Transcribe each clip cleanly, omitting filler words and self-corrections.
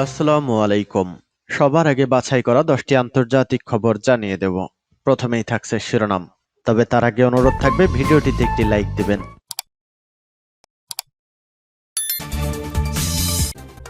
আসসালামু আলাইকুম। সবার আগে বাছাই করা 10টি আন্তর্জাতিক খবর জানিয়ে দেব। প্রথমেই থাকছে শিরোনাম। তবে তার আগে অনুরোধ থাকবে ভিডিওটিতে একটি লাইক দিবেন।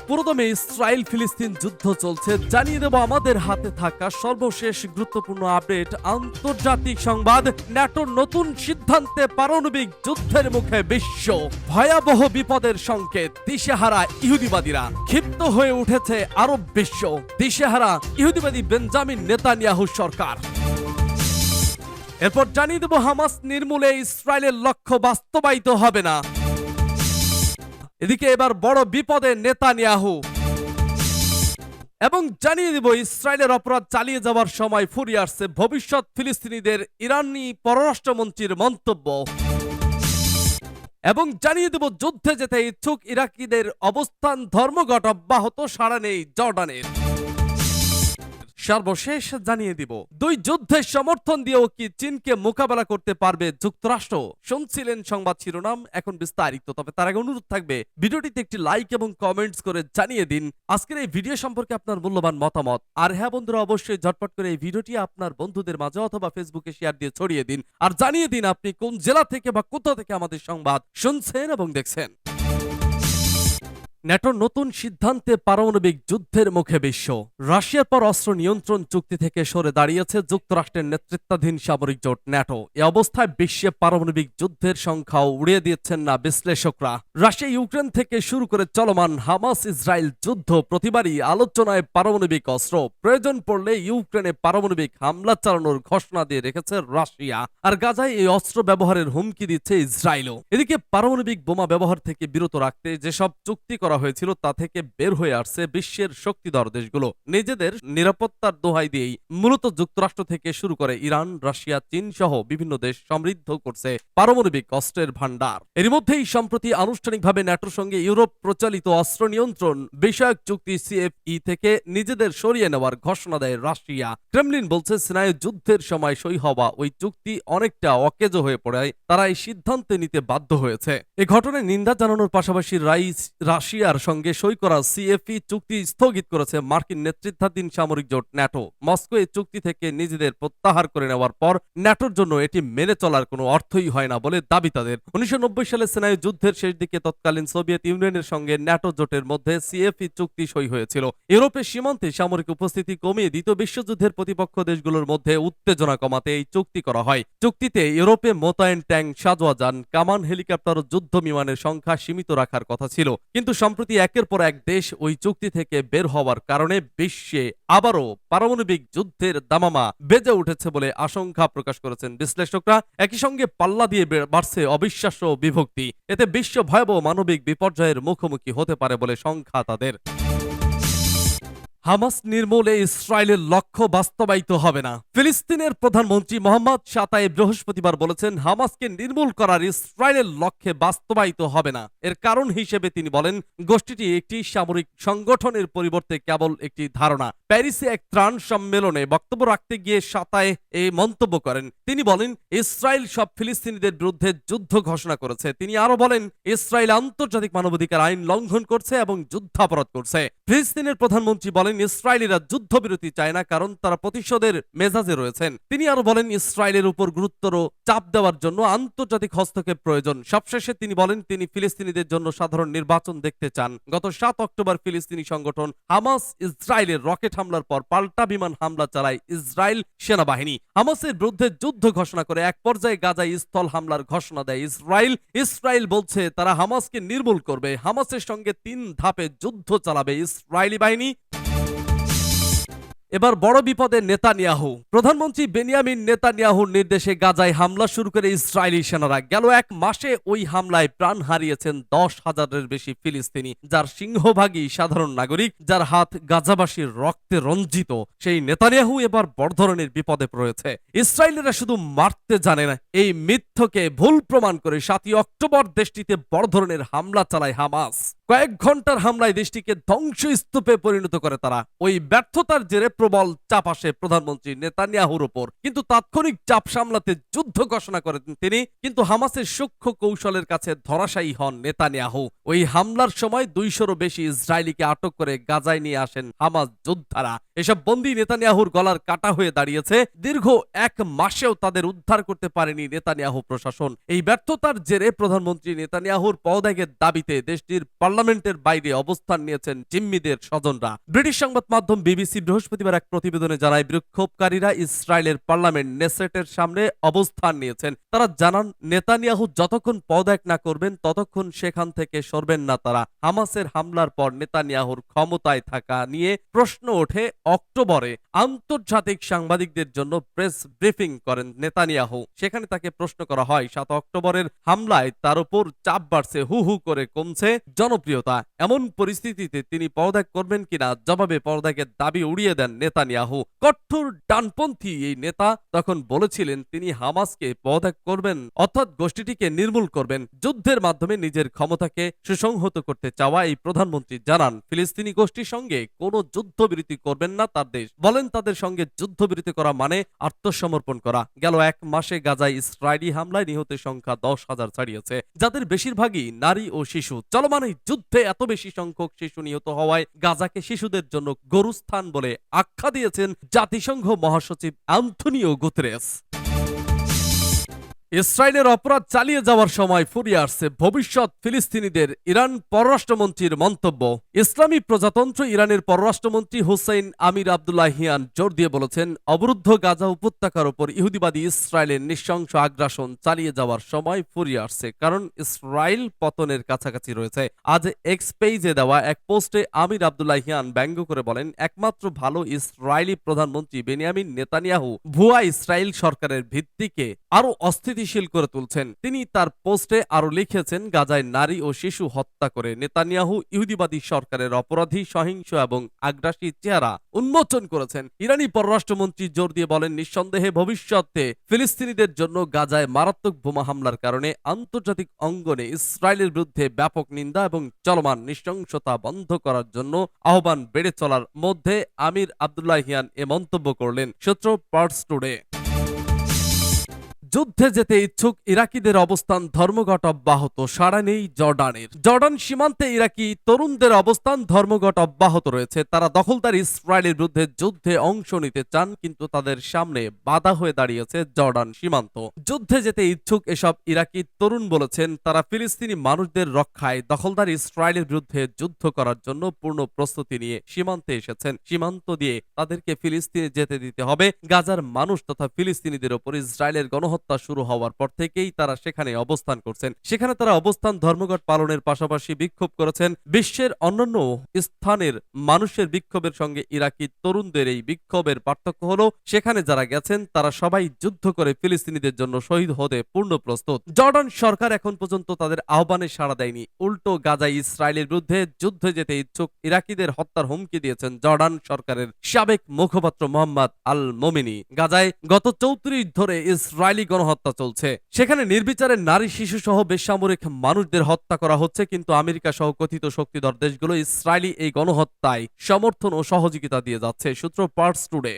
পুরোদমে ইসরায়েল ফিলিস্তিন যুদ্ধ চলছে, জানিয়ে দেব আমাদের হাতে থাকা সর্বশেষ গুরুত্বপূর্ণ আপডেট। আন্তর্জাতিক সংবাদ, ন্যাটোর নতুন সিদ্ধান্তে পারমাণবিক যুদ্ধের মুখে বিশ্ব। ভয়াবহ বিপদের সংকেত, দিশেহারা ইহুদিবাদীরা। ক্ষিপ্ত হয়ে উঠেছে আরব বিশ্ব। দিশেহারা ইহুদিবাদী বেঞ্জামিন নেতানিয়াহু সরকার। এরপর জানিয়ে দেব হামাস নির্মূলে ইসরায়েলের লক্ষ্য বাস্তবায়িত হবে না। এদিকে এবার বড় বিপদে নেতানিয়াহু। এবং জানিয়ে দিব ইসরায়েলের অপরাধ চালিয়ে যাওয়ার সময় ফুরিয়ে আসছে ভবিষ্যৎ ফিলিস্তিনিদের ইরানি পররাষ্ট্রমন্ত্রীর মন্তব্য। এবং জানিয়ে দেব যুদ্ধে যেতে ইচ্ছুক ইরাকিদের অবস্থান ধর্মঘট অব্যাহত, সাড়া নেই জর্ডানের। সর্বশেষ জানিয়ে দিব দুই যুদ্ধের সমর্থন দিয়েও কি চীনকে মোকাবেলা করতে পারবে যুক্তরাষ্ট্র। শুনছিলেন সংবাদ শিরোনাম, এখন বিস্তারিত। তবে তার আগে অনুরোধ থাকবে ভিডিওটিতে একটি লাইক এবং কমেন্টস করে জানিয়ে দিন আজকের এই ভিডিও সম্পর্কে আপনার মূল্যবান মতামত। আর হ্যাঁ বন্ধুরা, অবশ্যই ঝটপট করে এই ভিডিওটি আপনার বন্ধুদের মাঝে অথবা ফেসবুকে শেয়ার দিয়ে ছড়িয়ে দিন। আর জানিয়ে দিন আপনি কোন জেলা থেকে বা কোথা থেকে আমাদের সংবাদ শুনছেন এবং দেখছেন। ন্যাটোর নতুন সিদ্ধান্তে পারমাণবিক যুদ্ধের মুখে বিশ্ব। রাশিয়ার পর অস্ত্র নিয়ন্ত্রণ চুক্তি থেকে সরে দাঁড়িয়েছে যুক্তরাষ্ট্রের নেতৃত্বাধীন সামরিক জোট ন্যাটো। এ অবস্থায় বিশ্বে পারমাণবিক যুদ্ধের সংখ্যাও উড়িয়ে দিচ্ছেন না বিশ্লেষকরা। রাশিয়া ইউক্রেন থেকে শুরু করে চলমান হামাস ইসরায়েল যুদ্ধ প্রতিবারই আলোচনায় পারমাণবিক অস্ত্র। প্রয়োজন পড়লে ইউক্রেনে পারমাণবিক হামলা চালানোর ঘোষণা দিয়ে রেখেছে রাশিয়া। আর গাজায় এই অস্ত্র ব্যবহারের হুমকি দিচ্ছে ইসরায়েলও। এদিকে পারমাণবিক বোমা ব্যবহার থেকে বিরত রাখতে যেসব চুক্তি করা হয়েছিল তা থেকে বের হয়ে আসছে বিশ্বের শক্তিধর দেশগুলো। নিজেদের নিরাপত্তার দোহাই দিয়েই মূলত যুক্তরাষ্ট্র থেকে শুরু করে ইরান, রাশিয়া, চীন সহ বিভিন্ন দেশ সমৃদ্ধ করছে পারমাণবিক অস্ত্রের ভান্ডার। এর মধ্যেই সম্প্রতি আনুষ্ঠানিকভাবে ন্যাটোর সঙ্গে ইউরোপ প্রচালিত অস্ত্র নিয়ন্ত্রণ বিষয়ক চুক্তি সিএফই থেকে নিজেদের সরিয়ে নেওয়ার ঘোষণা দেয় রাশিয়া। ক্রেমলিন বলছে স্নায়ু যুদ্ধের সময় সই হওয়া ওই চুক্তি অনেকটা অকেজ হয়ে পড়ায় তারা এই সিদ্ধান্ত নিতে বাধ্য হয়েছে। এ ঘটনায় নিন্দা জানানোর পাশাপাশি রাশিয়ার সঙ্গে সই করা সিএফই চুক্তি স্থগিত করেছে মার্কিন নেতৃত্বাধীন সামরিক জোট ন্যাটো। মস্কো এই চুক্তি থেকে নিজেদের প্রত্যাহার করে নেওয়ার পর ন্যাটোর জন্য এটি মেনে চলার কোনো অর্থই হয় না বলে দাবি তাদের। 1990 সালে স্নায়ু যুদ্ধের শেষ দিকে তৎকালীন সোভিয়েত ইউনিয়নের সঙ্গে ন্যাটো জোটের মধ্যে সিএফই চুক্তি সই হয়েছিল। ইউরোপের সীমান্তে সামরিক উপস্থিতি কমিয়ে দ্বিতীয় বিশ্বযুদ্ধের প্রতিপক্ষ দেশগুলোর মধ্যে উত্তেজনা কমাতে এই চুক্তি করা হয়। চুক্তিতে ইউরোপে মোতায়েন ট্যাঙ্ক, সাজোয়া যান, কামান, হেলিকপ্টার ও যুদ্ধ বিমানের সংখ্যা সীমিত রাখার কথা ছিল। কিন্তু সম্প্রতি একের পর এক দেশ ওই চুক্তি থেকে বের হওয়ার কারণে বিশ্বে আবারও পারমাণবিক যুদ্ধের দামামা বেজে উঠেছে বলে আশঙ্কা প্রকাশ করেছেন বিশ্লেষকরা। একই সঙ্গে পাল্লা দিয়ে বাড়ছে অবিশ্বাস্য বিভক্তি। এতে বিশ্ব ভয়াবহ মানবিক বিপর্যয়ের মুখোমুখি হতে পারে বলে সংখ্যা তাদের। হামাস নির্মূলে ইসরায়েলের লক্ষ্য বাস্তবায়িত হবে না। ফিলিস্তিনের প্রধানমন্ত্রী মোহাম্মদ শাতায়ে বৃহস্পতিবার বলেছেন হামাসকে নির্মূল করার ইসরায়েলের লক্ষ্যে বাস্তবায়িত হবে না। এর কারণ হিসেবে তিনি বলেন গোষ্ঠীটি একটি সামরিক সংগঠনের পরিবর্তে কেবল একটি ধারণা। প্যারিসে এক ত্রাণ সম্মেলনে বক্তব্য রাখতে গিয়ে শাতায়ে এই মন্তব্য করেন। তিনি বলেন ইসরায়েল সব ফিলিস্তিনিদের বিরুদ্ধে যুদ্ধ ঘোষণা করেছে। তিনি আরো বলেন ইসরায়েল আন্তর্জাতিক মানবাধিকার আইন লঙ্ঘন করছে এবং যুদ্ধাপরাধ করছে। ফিলিস্তিনের প্রধানমন্ত্রী বলেন ইসরায়েলিরা যুদ্ধবিরতি চায় না, কারণ তারা প্রতিশোধের মেজাজে রয়েছেন। তিনি আরো বলেন ইসরায়েলের উপর গুরুতর চাপ দেওয়ার জন্য আন্তর্জাতিক হস্তক্ষেপ প্রয়োজন। সবশেষে তিনি বলেন তিনি ফিলিস্তিনিদের জন্য সাধারণ নির্বাচন দেখতে চান। গত 7 অক্টোবর ফিলিস্তিনি সংগঠন হামাস ইসরায়েলের রকেট হামলার পর পাল্টা বিমান হামলা চালায় ইসরায়েল সেনাবাহিনী। হামাসের বিরুদ্ধে যুদ্ধ ঘোষণা করে এক পর্যায়ে গাজায় স্থল হামলার ঘোষণা দেয় ইসরায়েল। ইসরায়েল বলছে তারা হামাসকে নির্মূল করবে। হামাসের সঙ্গে 3 ধাপে যুদ্ধ চালাবে ইসরায়েলি বাহিনী। এবার বড় বিপদে নেতানিয়াহু। প্রধানমন্ত্রী বেনিয়ামিন নেতানিয়াহুর নির্দেশে গাজায় হামলা শুরু করে ইসরায়েলি সেনারা। গেল এক মাসে ওই হামলায় প্রাণ হারিয়েছেন 10,000-এর বেশি ফিলিস্তিনি, যার সিংহভাগই সাধারণ নাগরিক, যার হাত গাজাবাসীর রক্তে রঞ্জিত। সেই নেতানিয়াহু এবার বড় ধরনের বিপদে পড়েছে। ইসরায়েলিরা শুধু মারতে জানে না, এই মিথ্যকে ভুল প্রমাণ করে 7 অক্টোবর দেশটিতে বড় ধরনের হামলা চালায় হামাস। কয়েক ঘন্টার হামলায় দেশটিকে ধ্বংসস্তূপে পরিণত করে তারা। ওই ব্যর্থতার জেরে প্রবল চাপ আসে প্রধানমন্ত্রী নেতানিয়াহুর উপর, কিন্তু তাৎক্ষণিক চাপ সামলাতে যুদ্ধ ঘোষণা করেন তিনি। কিন্তু হামাসের সূক্ষ্ম কৌশলের কাছে ধরাশায়ী হন নেতানিয়াহু। ওই হামলার সময় 200-রও বেশি ইসরায়েলিকে আটক করে গাজায় নিয়ে আসেন হামাস যোদ্ধারা। এসব বন্দী নেতানিয়াহুর গলার কাটা হয়ে দাঁড়িয়েছে। দীর্ঘ 1 মাসেও তাদের উদ্ধার করতে পারেনি নেতানিয়াহু প্রশাসন। এই ব্যর্থতার জেরে প্রধানমন্ত্রী নেতানিয়াহুর পদত্যাগের দাবিতে দেশটির পার্লামেন্টের বাইরে অবস্থান নিয়েছেন জিম্মিদের স্বজনরা। ব্রিটিশ সংবাদ মাধ্যম বিবিসি বৃহস্পতিবার এক প্রতিবেদনে জানায়, বিক্ষোভকারীরা ইসরায়েলের পার্লামেন্ট নেসেটের সামনে অবস্থান নিয়েছেন। তারা জানান, নেতানিয়াহু যতক্ষণ পদত্যাগ না করবেন ততক্ষণ সেখান থেকে সরবেন না তারা। হামাসের হামলার পর নেতানিয়াহুর ক্ষমতায় থাকা নিয়ে প্রশ্ন ওঠে। অক্টোবরে আন্তর্জাতিক সাংবাদিকদের জন্য প্রেস ব্রিফিং করেন নেতানিয়াহু। সেখানে তাকে প্রশ্ন করা হয়, 7 অক্টোবরের হামলায় তার উপর চাপ বাড়ছে, হু হু করে কমছে জনপ্রিয়তা। এমন পরিস্থিতিতে তিনি পদত্যাগ করবেন কিনা জবাবে পদত্যাগের দাবি উড়িয়ে দেন নেতানিয়াহু। কঠোর ডানপন্থী এই নেতা তখন বলেছিলেন তিনি হামাসকে পদত্যাগ করবেন, অর্থাৎ গোষ্ঠীটিকে নির্মূল করবেন। যুদ্ধের মাধ্যমে নিজের ক্ষমতাকে সুসংহত করতে চাওয়া এই প্রধানমন্ত্রী জানান, ফিলিস্তিনি গোষ্ঠীর সঙ্গে কোনো যুদ্ধবিরতি করবেন না তার দেশ। বলেন, তাদের সঙ্গে যুদ্ধবিরতি করা মানে আত্মসমর্পণ করা। গেল 1 মাসে গাজায় ইসরায়েলি হামলায় নিহতের সংখ্যা 10,000 ছাড়িয়েছে, যাদের বেশিরভাগই নারী ও শিশু। চলমান এই যুদ্ধে এত বেশি সংখ্যক শিশু নিহত হওয়ায় গাজাকে শিশুদের জন্য গরুস্থান বলে আখ্যা দিয়েছেন জাতিসংঘ মহাসচিব আন্তোনিও গুতেরেস। ইসরায়েলের অপরাধ চালিয়ে যাওয়ার সময় ফুরিয়ে আসছে ভবিষ্যৎ ফিলিস্তিনিদের, ইরান পররাষ্ট্রমন্ত্রীর মন্তব্য। ইসলামী প্রজাতন্ত্র ইরানের পররাষ্ট্রমন্ত্রী হুসেইন আমির আব্দুল্লাহিয়ান জোর দিয়ে বলেছেন, অবরুদ্ধ গাজা উপত্যকার উপর ইহুদিবাদী ইসরায়েলের নৃশংস আগ্রাসন চালিয়ে যাওয়ার সময় ফুরিয়ে আসছে, কারণ ইসরায়েল পতনের কাছাকাছি রয়েছে। আজ এক্স পেজে দেওয়া এক পোস্টে আমির আব্দুল্লাহিয়ান ব্যঙ্গ করে বলেন, একমাত্র ভালো ইসরায়েলি প্রধানমন্ত্রী বেনিয়ামিন নেতানিয়াহু ভুয়া ইসরায়েল সরকারের ভিত্তিকে আরো অস্থিতিশীল করে তুলছেন। তিনি তার পোস্টে আরো লিখেছেন, গাজায় নারী ও শিশু হত্যা করে নেতানিয়াহু ইহুদিবাদী সরকারের অপরাধী, সহিংস এবং আগ্রাসী চেহারা উন্মোচন করেছেন। ইরানি পররাষ্ট্রমন্ত্রী জোর দিয়ে বলেন, নিঃসন্দেহে ভবিষ্যতে ফিলিস্তিনিদের জন্য গাজায় মারাত্মক বোমা হামলার কারণে আন্তর্জাতিক অঙ্গনে ইসরায়েলের বিরুদ্ধে ব্যাপক নিন্দা এবং চলমান নৃশংসতা বন্ধ করার জন্য আহ্বান বেড়ে চলার মধ্যে আমির আব্দুল্লাহিয়ান এ মন্তব্য করলেন। সূত্র পার্টস টুডে। যুদ্ধে যেতে ইচ্ছুক ইরাকিদের অবস্থান ধর্মঘট অব্যাহত, সাড়া নেই জর্ডানের। জর্ডান সীমান্তে ইরাকি তরুণদের অবস্থান ধর্মঘট অব্যাহত রয়েছে। তারা দখলদার ইসরায়েলের বিরুদ্ধে যুদ্ধে অংশ নিতে চান, কিন্তু তাদের সামনে বাধা হয়ে দাঁড়িয়েছে জর্ডান সীমান্ত। যুদ্ধে যেতে ইচ্ছুক এসব ইরাকি তরুণ বলেছেন, তারা ফিলিস্তিনি মানুষদের রক্ষায় দখলদার ইসরায়েলের বিরুদ্ধে যুদ্ধ করার জন্য পূর্ণ প্রস্তুতি নিয়ে সীমান্তে এসেছেন। সীমান্ত দিয়ে তাদেরকে ফিলিস্তিনে যেতে দিতে হবে। গাজার মানুষ তথা ফিলিস্তিনিদের ওপর ইসরায়েলের গণহত্যা শুরু হওয়ার পর থেকেই তারা সেখানে অবস্থান করছেন। সেখানে তারা অবস্থান ধর্মঘট পালনের পাশাপাশি বিক্ষোভ করেছেন। বিশ্বের অন্যান্য স্থানের মানুষের বিক্ষোভের সঙ্গে ইরাকি তরুণদের এই বিক্ষোভের পার্থক্য হলো, সেখানে যারা গেছেন তারা সবাই যুদ্ধ করে ফিলিস্তিনিদের জন্য শহীদ হতে পূর্ণ প্রস্তুত। জর্ডান সরকার এখন পর্যন্ত তাদের আহ্বানে সাড়া দেয়নি, উল্টো গাজায় ইসরায়েলের বিরুদ্ধে যুদ্ধে যেতে ইচ্ছুক ইরাকিদের হত্যার হুমকি দিয়েছেন জর্ডান সরকারের সাবেক মুখপাত্র মোহাম্মদ আল মোমিনি। গাজায় গত 34 ধরে ইসরায়েলি গণহত্যা চলছে। সেখানে নির্বিচারে নারী, শিশু সহ বেসামরিক মানুষদের হত্যা করা হচ্ছে, কিন্তু আমেরিকা সহ কথিত শক্তিধর দেশগুলো ইসরায়েলি এই গণহত্যায় সমর্থন ও সহযোগিতা দিয়ে যাচ্ছে। সূত্র পার্টস টুডে।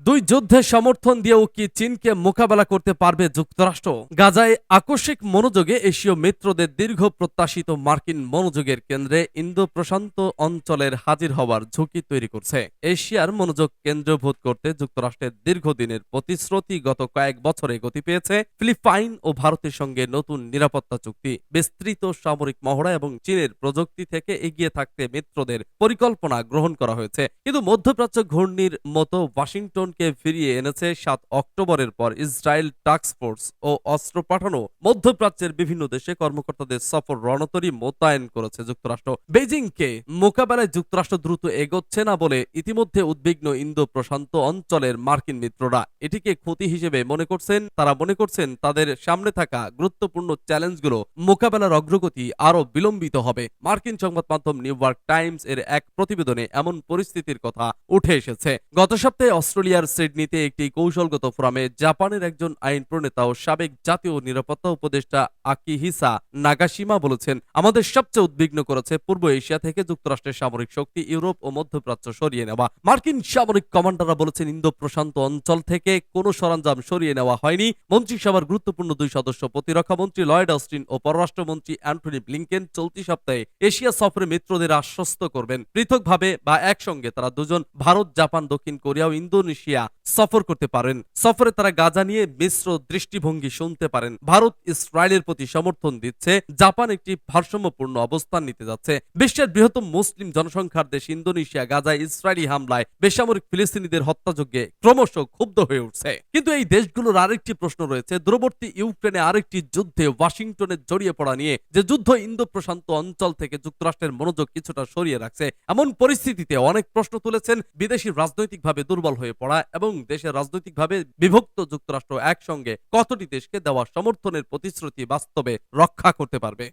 দুই যুদ্ধের সমর্থন দিয়েও কি চীনকে মোকাবেলা করতে পারবে যুক্তরাষ্ট্র? গাজায় আকস্মিক মনোযোগে এশীয় মিত্রদের দীর্ঘ প্রত্যাশিত মার্কিন মনোযোগের কেন্দ্রে ইন্দো প্রশান্ত অঞ্চলের হাজির হওয়ার ঝুঁকি তৈরি করছে। এশিয়ার মনোযোগ কেন্দ্রীভূত করতে যুক্তরাষ্ট্রের দীর্ঘদিনের প্রতিশ্রুতি গত কয়েক বছরে গতি পেয়েছে। ফিলিপাইন ও ভারতের সঙ্গে নতুন নিরাপত্তা চুক্তি, বিস্তৃত সামরিক মহড়া এবং চীনের প্রযুক্তি থেকে এগিয়ে থাকতে মিত্রদের পরিকল্পনা গ্রহণ করা হয়েছে। কিন্তু মধ্যপ্রাচ্য ঘূর্ণির মতো ওয়াশিংটন ফিরিয়ে এনেছে 7 অক্টোবরের পর ইসরায়েল টাস্ক ফোর্স ও অস্ত্র পাঠানো। মধ্যপ্রাচ্যের বিভিন্ন দেশে কর্মকর্তাদের সফর রণতরী মোতায়েন করেছে যুক্তরাষ্ট্র। বেজিংকে মোকাবেলায় যুক্তরাষ্ট্র দ্রুত এগোচ্ছে না বলে ইতিমধ্যে উদ্বিগ্ন ইন্দো প্রশান্ত অঞ্চলের মার্কিন মিত্ররা। এটিকে ক্ষতি হিসেবে মনে করছেন। তারা মনে করছেন তাদের সামনে থাকা গুরুত্বপূর্ণ চ্যালেঞ্জগুলো মোকাবেলার অগ্রগতি আরো বিলম্বিত হবে। মার্কিন সংবাদ মাধ্যম নিউ ইয়র্ক টাইমস এর এক প্রতিবেদনে এমন পরিস্থিতির কথা উঠে এসেছে। গত সপ্তাহে অস্ট্রেলিয়ার অস্ট্রেলিয়ার সিডনিতে একটি কৌশলগত ফোরামে জাপানের একজন আইন প্রণেতা ও সাবেক জাতীয় নিরাপত্তা উপদেষ্টা আকিহিসা নাগাশিমা বলেছেন, আমাদের সবচেয়ে উদ্বিগ্ন করেছে পূর্ব এশিয়া থেকে যুক্তরাষ্ট্রের সামরিক শক্তি ইউরোপ ও মধ্যপ্রাচ্য সরিয়ে নেওয়া। মার্কিন সামরিক কমান্ডাররা বলেছেন, ইন্দো প্রশান্ত অঞ্চল থেকে কোনো সরঞ্জাম সরিয়ে নেওয়া হয়নি। মন্ত্রিসভার গুরুত্বপূর্ণ দুই সদস্য প্রতিরক্ষা মন্ত্রী লয়েড অস্টিন ও পররাষ্ট্রমন্ত্রী অ্যান্টনি ব্লিংকেন চলতি সপ্তাহে এশিয়া সফরে মিত্রদের আশ্বস্ত করবেন পৃথকভাবে বা একসঙ্গে তারা দুজন ভারত, জাপান, দক্ষিণ কোরিয়া ও ইন্দোনেশিয়া সফর করতে পারেন। সফরে তারা গাজা নিয়ে মিশ্র দৃষ্টিভঙ্গি শুনতে পারেন। ভারত ইসরায়েলের প্রতি সমর্থন দিচ্ছে, জাপান একটি ভারসাম্যপূর্ণ অবস্থান নিতে যাচ্ছে। বিশ্বের বৃহত্তম মুসলিম জনসংখ্যার দেশ ইন্দোনেশিয়া গাজায় ইসরায়েলি হামলায় বেসামরিক ফিলিস্তিনিদের হত্যাযজ্ঞে ক্রমশ ক্ষুব্ধ হয়ে উঠছে। কিন্তু এই দেশগুলোর আরেকটি প্রশ্ন রয়েছে, দূরবর্তী ইউক্রেনে আরেকটি যুদ্ধে ওয়াশিংটনের জড়িয়ে পড়া নিয়ে, যে যুদ্ধ ইন্দো প্রশান্ত অঞ্চল থেকে যুক্তরাষ্ট্রের মনোযোগ কিছুটা সরিয়ে রাখছে। এমন পরিস্থিতিতে অনেক প্রশ্ন তুলেছেন বিদেশি রাজনৈতিকভাবে দুর্বল হয়ে পড়া এবং দেশের রাজনৈতিকভাবে বিভক্ত যুক্তরাষ্ট্র একসঙ্গে কতটি দেশকে দেওয়া সমর্থনের প্রতিশ্রুতি বাস্তবে রক্ষা করতে পারবে।